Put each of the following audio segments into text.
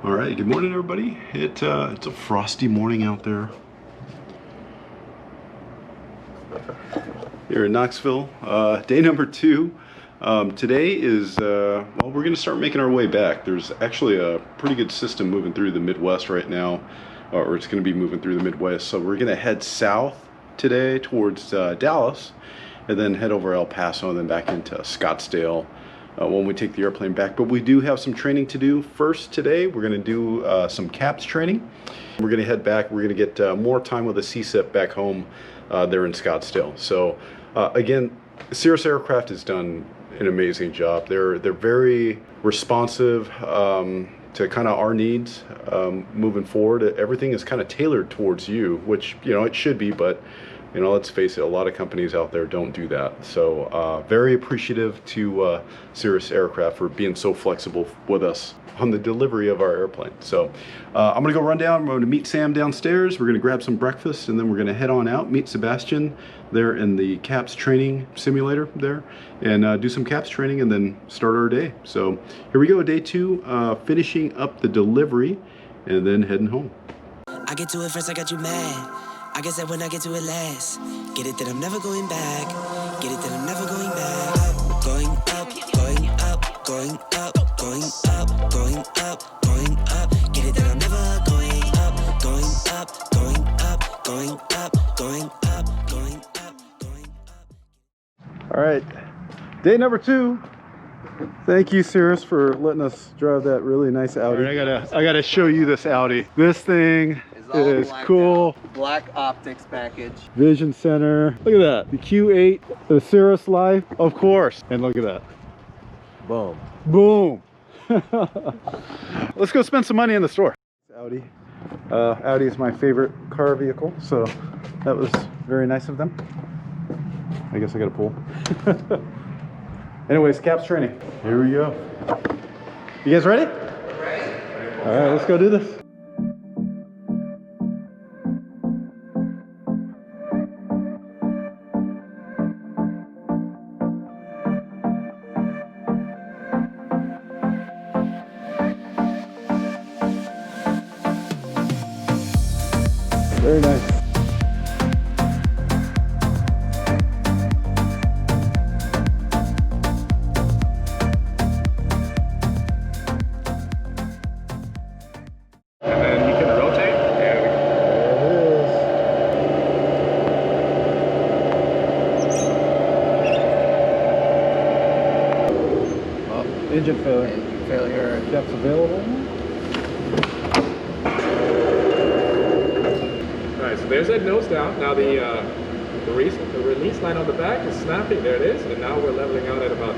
All right, good morning, everybody. It's a frosty morning out there here in Knoxville. Day number 2. Today is, well, we're going to start making our way back. There's actually a pretty good system moving through the Midwest right now, or it's going to be moving through the Midwest. So we're going to head south today towards Dallas, and then head over El Paso, and then back into Scottsdale when we take the airplane back. But we do have some training to do first today. We're going to do some CAPS training. We're going to head back. We're going to get more time with a CSIP back home there in Scottsdale. So again, Cirrus Aircraft has done an amazing job. They're very responsive to kind of our needs moving forward. Everything is kind of tailored towards you, which, you know, it should be, but you know, let's face it, a lot of companies out there don't do that. So very appreciative to Cirrus Aircraft for being so flexible with us on the delivery of our airplane. So I'm gonna go run down. I'm gonna meet Sam downstairs. We're gonna grab some breakfast, and then we're gonna head on out, meet Sebastian there in the CAPS training simulator there, and do some CAPS training, and then start our day. So here we go, day 2, finishing up the delivery, and then heading home. I get to it first, I got you mad. I guess that when I get to it last, get it that I'm never going back. Get it that I'm never going back. Going up, going up, going up, going up, going up, going up. Get it that I'm never going up, going up, going up, going up, going up, going up, going up. All right, day number 2. Thank you, Cirrus, for letting us drive that really nice Audi. All right, I gotta show you this Audi. This thing is cool. Black optics package. Vision center. Look at that. The Q8, the Cirrus Life, of course. And look at that. Boom. Boom. Let's go spend some money in the store. Audi. Audi is my favorite car vehicle, so that was very nice of them. I guess I gotta pull. Anyways, CAPS training. Here we go. You guys ready? Ready. All right, let's go do this. Very nice. And then you can rotate. There we go. Oh, engine failure. Engine failure. Depth's available. Alright, so there's that nose down. Now the release line on the back is snapping. There it is. And now we're leveling out at about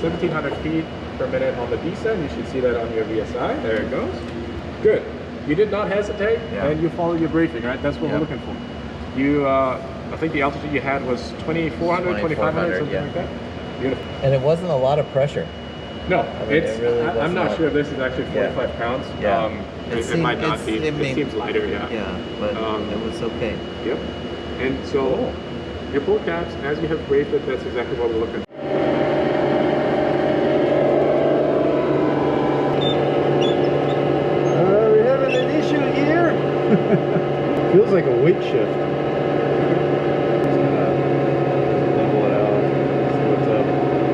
1,700 feet per minute on the descent. You should see that on your VSI. There it goes. Good. You did not hesitate, and you followed your briefing, right? That's what we're looking for. You, I think the altitude you had was 2,400, 2,500, something like that. Beautiful. And it wasn't a lot of pressure. No, mean, it's. it really I'm not wasn't sure if this is actually 45 pounds. Yeah. It might not be. It seems lighter, yeah. Yeah, but it was okay. Yep. And so your pull caps, as you have briefed it, that's exactly what we're looking for. We're having an issue here. Feels like a weight shift. Just gonna level it out. See what's up.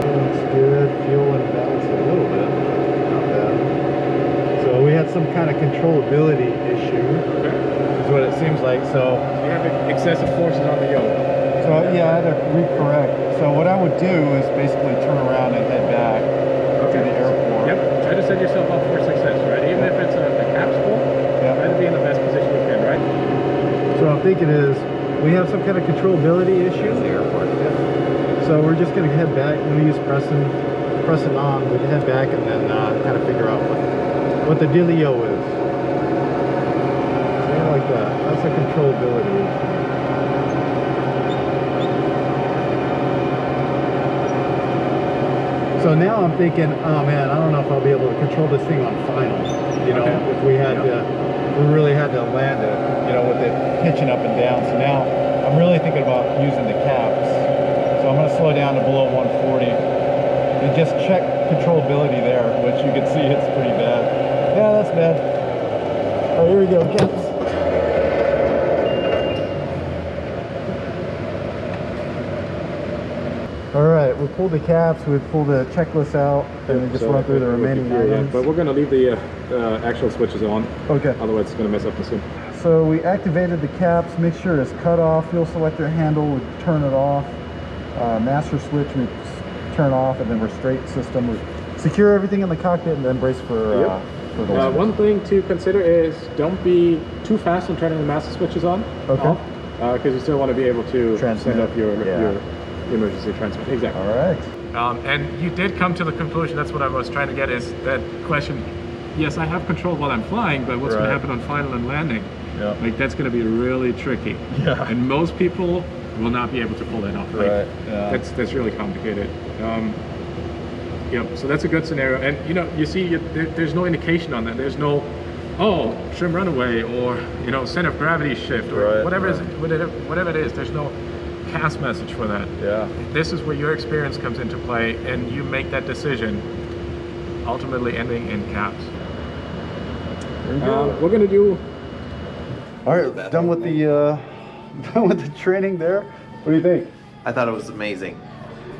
Looks good. Fuel and balance a little bit. Not bad. So we had some kind of controllability issue. Okay. Is what it seems like. So You have excessive forces on the yoke. So yeah, I had to recorrect. So what I would do is basically turn around and head back to the airport. Yep. Try to set yourself up for success, right? Even if it's a caps pull, try to be in the best position you can, right? So I'm thinking is we have some kind of controllability issue. The airport. So we're just gonna head back. We're gonna use pressing on. We can head back and then kind of figure out what the dealio is. Something like that. That's a controllability issue. So now I'm thinking, oh man, I don't know if I'll be able to control this thing on final. You know, if we had to, we really had to land it, you know, with it pitching up and down. So now I'm really thinking about using the caps. So I'm going to slow down to below 140 and just check controllability there, which you can see it's pretty bad. Yeah, that's bad. All right, here we go, caps. All right, we pulled the caps, we pulled the checklist out, and we just run through the remaining items. But we're going to leave the actual switches on. Okay. Otherwise, it's going to mess up the sim. So we activated the caps, make sure it's cut off, fuel selector handle, we turn it off, master switch, we turn off, and then we're straight system. We secure everything in the cockpit and then brace for the one thing to consider is don't be too fast in turning the master switches on. Okay. Because you still want to be able to transmit. send up your emergency transmit. Exactly. All right. And you did come to the conclusion, that's what I was trying to get, is that question, yes, I have control while I'm flying, but what's going to happen on final and landing? Yeah. Like, that's going to be really tricky. Yeah. And most people will not be able to pull that off. Like, that's really complicated. So that's a good scenario. And, you see, there's no indication on that. There's no, trim runaway, or, center of gravity shift, or whatever it is. There's no CAS message for that. Yeah. This is where your experience comes into play, and you make that decision, ultimately ending in caps. We're gonna do. All right, done with the training there. What do you think? I thought it was amazing.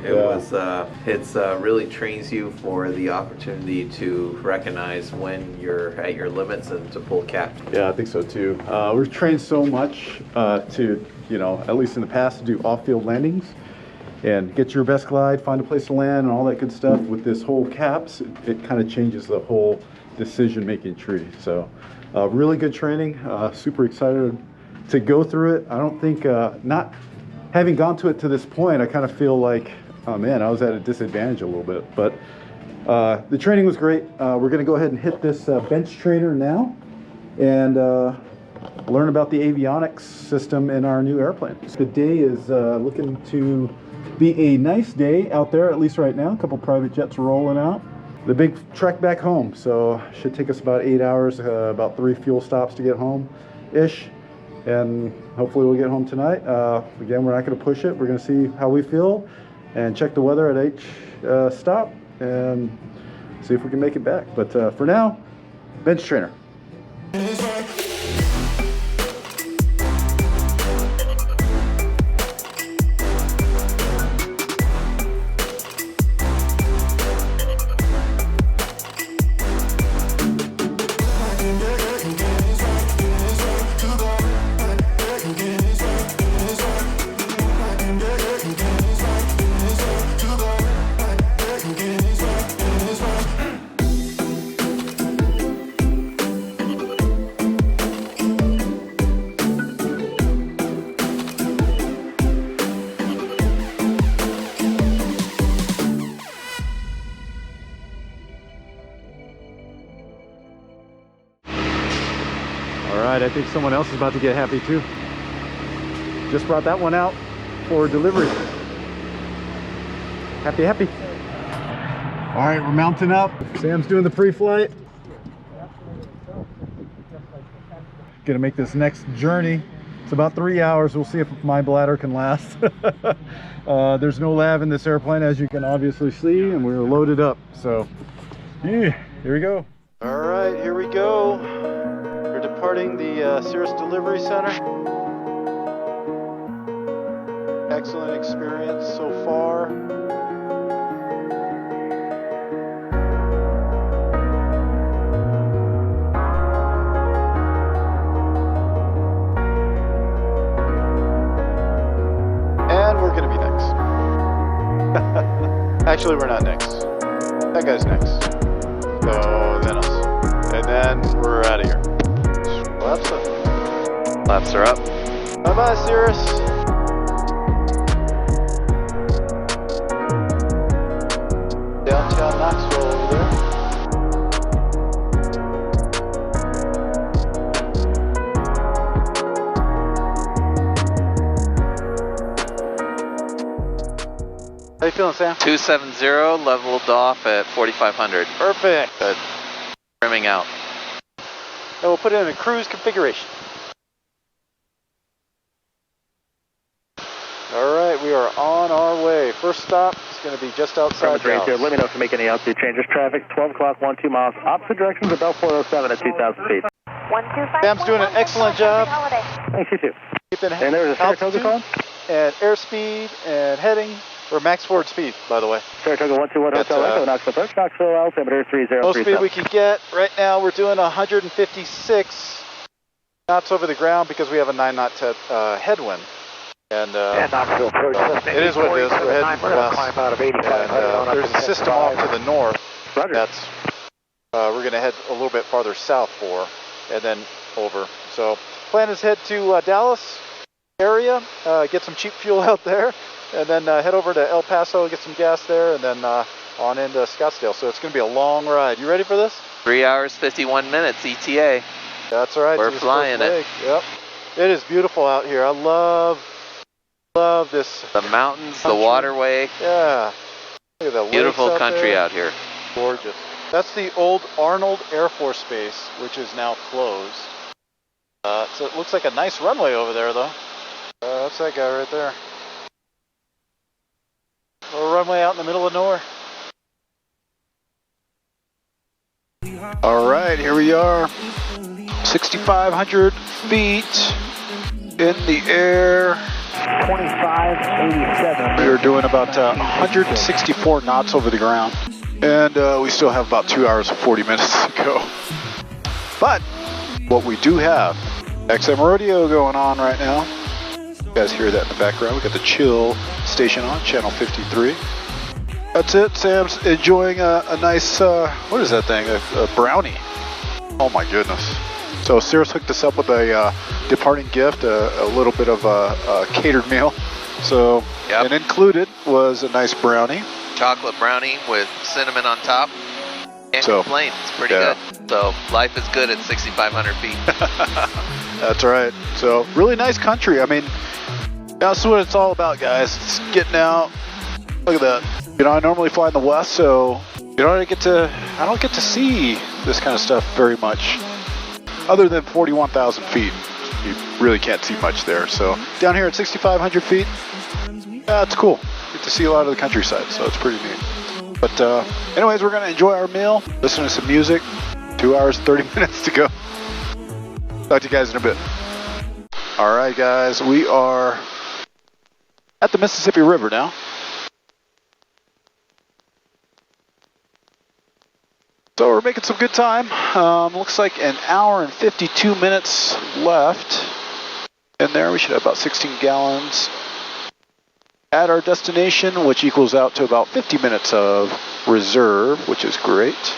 It really trains you for the opportunity to recognize when you're at your limits and to pull caps. Yeah, I think so too. We're trained so much to, at least in the past, to do off-field landings and get your best glide, find a place to land, and all that good stuff. With this whole caps, it kind of changes the whole decision-making tree. So, really good training. Super excited to go through it. I don't think, not having gone to it to this point, I kind of feel like, oh man, I was at a disadvantage a little bit. But the training was great. We're going to go ahead and hit this bench trainer now and learn about the avionics system in our new airplane. The day is looking to be a nice day out there, at least right now. A couple private jets rolling out. The big trek back home, so should take us about 8 hours, about 3 fuel stops to get home-ish. And hopefully we'll get home tonight. Again, we're not going to push it. We're going to see how we feel and check the weather at each stop and see if we can make it back. But for now, bench trainer. I think someone else is about to get happy too. Just brought that one out for delivery. Happy, happy. All right, we're mounting up. Sam's doing the pre-flight. Gonna make this next journey. It's about 3 hours. We'll see if my bladder can last. There's no lav in this airplane, as you can obviously see, and we're loaded up. So, yeah, here we go. All right, here we go. Departing the Cirrus Delivery Center. Excellent experience so far. And we're gonna be next. Actually, we're not next. That guy's next. So then us. And then we're out of here. Laps up. Laps are up. Bye-bye, Cirrus. Downtown Knoxville over there. How you feeling, Sam? 270 leveled off at 4,500. Perfect. Good. Trimming out. And we'll put it in a cruise configuration. All right, we are on our way. First stop, going to be just outside Dallas. Let me know if you make any altitude changes. Traffic, 12 o'clock, 12 miles. Opposite directions about 407 at 2,000 feet. 125. Sam's doing an excellent job. Thanks, you too. Keeping And there's a Saratoga call? and airspeed and heading, or max forward speed, by the way. Saratoga 121 Hotel Echo, Knoxville approach, Knoxville altimeter 3037. Most speed we can get. Right now we're doing 156 knots over the ground because we have a 9 knot headwind. And Knoxville approach. it is what it is. We're heading west. Climb out of 85. And there's a system off to the north. Roger. That's we're going to head a little bit farther south for, and then over. So plan is head to Dallas area, get some cheap fuel out there, and then head over to El Paso, get some gas there, and then on into Scottsdale. So it's going to be a long ride. You ready for this? 3 hours, 51 minutes, ETA. That's all right. We're flying it. Yep. It is beautiful out here. I love this. The mountains, country. the waterway. Yeah. Look at that. Beautiful country out here. Gorgeous. That's the old Arnold Air Force Base, which is now closed. So it looks like a nice runway over there, though. That's that guy right there. Little runway out in the middle of nowhere. All right, here we are. 6,500 feet in the air. 2587. We are doing about 164 knots over the ground. And we still have about 2 hours and 40 minutes to go. But what we do have, XM Rodeo going on right now. You guys hear that in the background. We got the chill station on, channel 53. That's it. Sam's enjoying a nice, what is that thing? A brownie. Oh my goodness. So Cirrus hooked us up with a departing gift, a little bit of a catered meal. So, Yep. And included was a nice brownie. Chocolate brownie with cinnamon on top. Can't complain. It's pretty yeah. good. So life is good at 6,500 feet. That's right. So really nice country. I mean, that's what it's all about, guys. It's getting out. Look at that. You know, I normally fly in the west, so you know, I don't get to see this kind of stuff very much. Other than 41,000 feet, you really can't see much there. So down here at 6,500 feet, it's cool. Get to see a lot of the countryside, so it's pretty neat. But anyways, we're gonna enjoy our meal, listen to some music. 2 hours, 30 minutes to go. Talk to you guys in a bit. All right, guys, we are at the Mississippi River now. So we're making some good time. Looks like an hour and 52 minutes left. In there, we should have about 16 gallons at our destination, which equals out to about 50 minutes of reserve, which is great.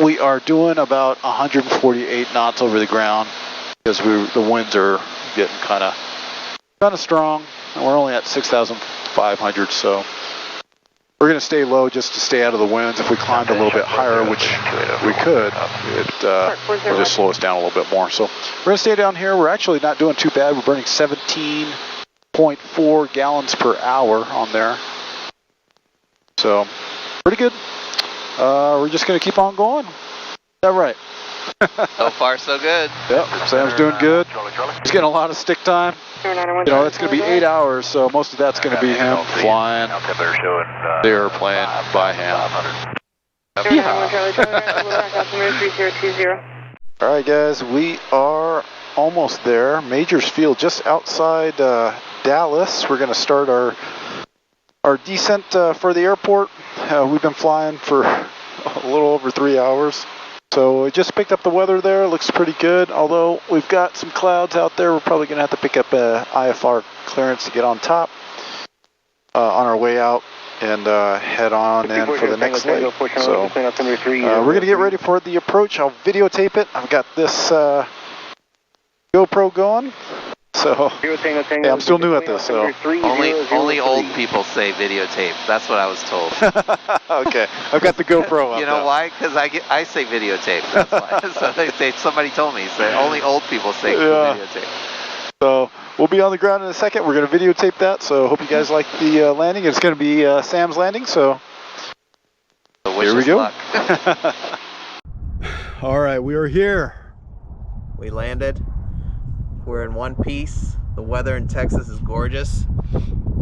We are doing about 148 knots over the ground because the winds are getting kind of strong, and we're only at 6,500, so we're going to stay low just to stay out of the winds. If we climbed a little bit higher, which we could, it will just slow us down a little bit more. So we're going to stay down here. We're actually not doing too bad. We're burning 17.4 gallons per hour on there. So pretty good. We're just going to keep on going. Is that right? So far, so good. Yep, Sam's doing good. He's getting a lot of stick time. You know, it's going to be 8 hours, so most of that's going to be him flying the airplane by hand. All right, guys, we are almost there. Majors Field, just outside Dallas. We're going to start our descent for the airport. We've been flying for a little over 3 hours. So we just picked up the weather there. It looks pretty good, although we've got some clouds out there. We're probably going to have to pick up a IFR clearance to get on top on our way out and head on in for the next leg. So we're going to get ready for the approach. I'll videotape it. I've got this GoPro going. So, yeah, I'm still new at this, so. Only old people say videotape. That's what I was told. Okay, I've got the GoPro up. You know why? Because I say videotape. That's why. So somebody told me. So only old people say videotape. So we'll be on the ground in a second. We're going to videotape that. So hope you guys like the landing. It's going to be Sam's landing. So here we go. All right, we are here. We landed. We're in one piece. The weather in Texas is gorgeous,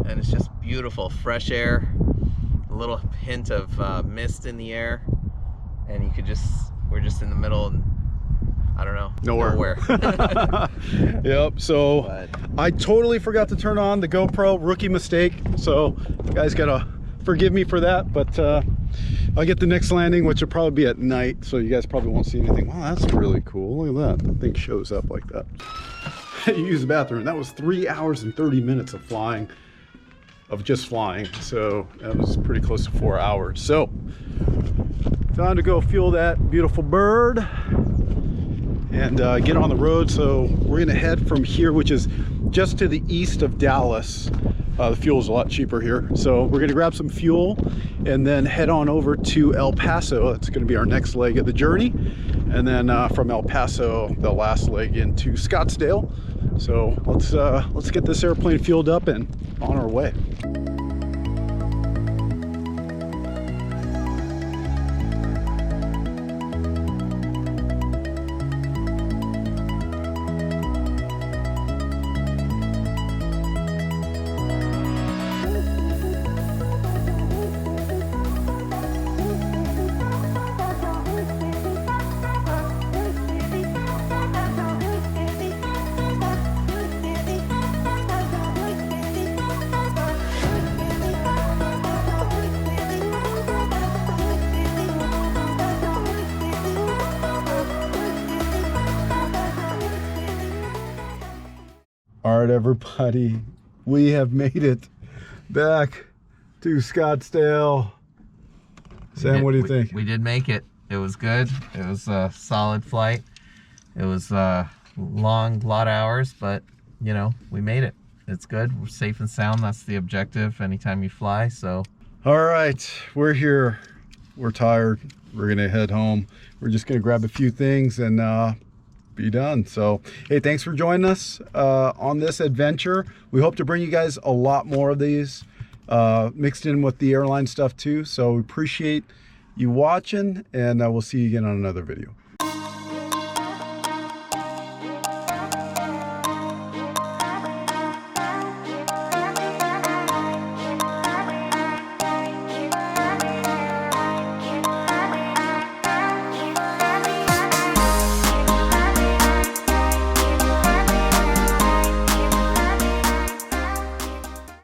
and it's just beautiful. Fresh air, a little hint of mist in the air, and we're just in the middle and I don't know, nowhere. Yep, so I totally forgot to turn on the GoPro, rookie mistake, so you guys gotta forgive me for that, but I'll get the next landing, which will probably be at night, so you guys probably won't see anything. Wow, that's really cool. Look at that. The thing shows up like that. You use the bathroom. That was 3 hours and 30 minutes of flying, just flying. So that was pretty close to 4 hours. So time to go fuel that beautiful bird and get on the road. So we're gonna head from here, which is just to the east of Dallas. The fuel is a lot cheaper here. So we're gonna grab some fuel and then head on over to El Paso. It's gonna be our next leg of the journey. And then from El Paso, the last leg into Scottsdale. So let's get this airplane fueled up and on our way. All right, everybody, we have made it back to Scottsdale. Sam, what do you think? We did make it. It was good. It was a solid flight. It was long, lot of hours, but you know, we made it. It's good. We're safe and sound. That's the objective anytime you fly. So all right, we're here. We're tired. We're gonna head home. We're just gonna grab a few things and be done. So hey, thanks for joining us on this adventure. We hope to bring you guys a lot more of these mixed in with the airline stuff too. So we appreciate you watching, and we'll see you again on another video.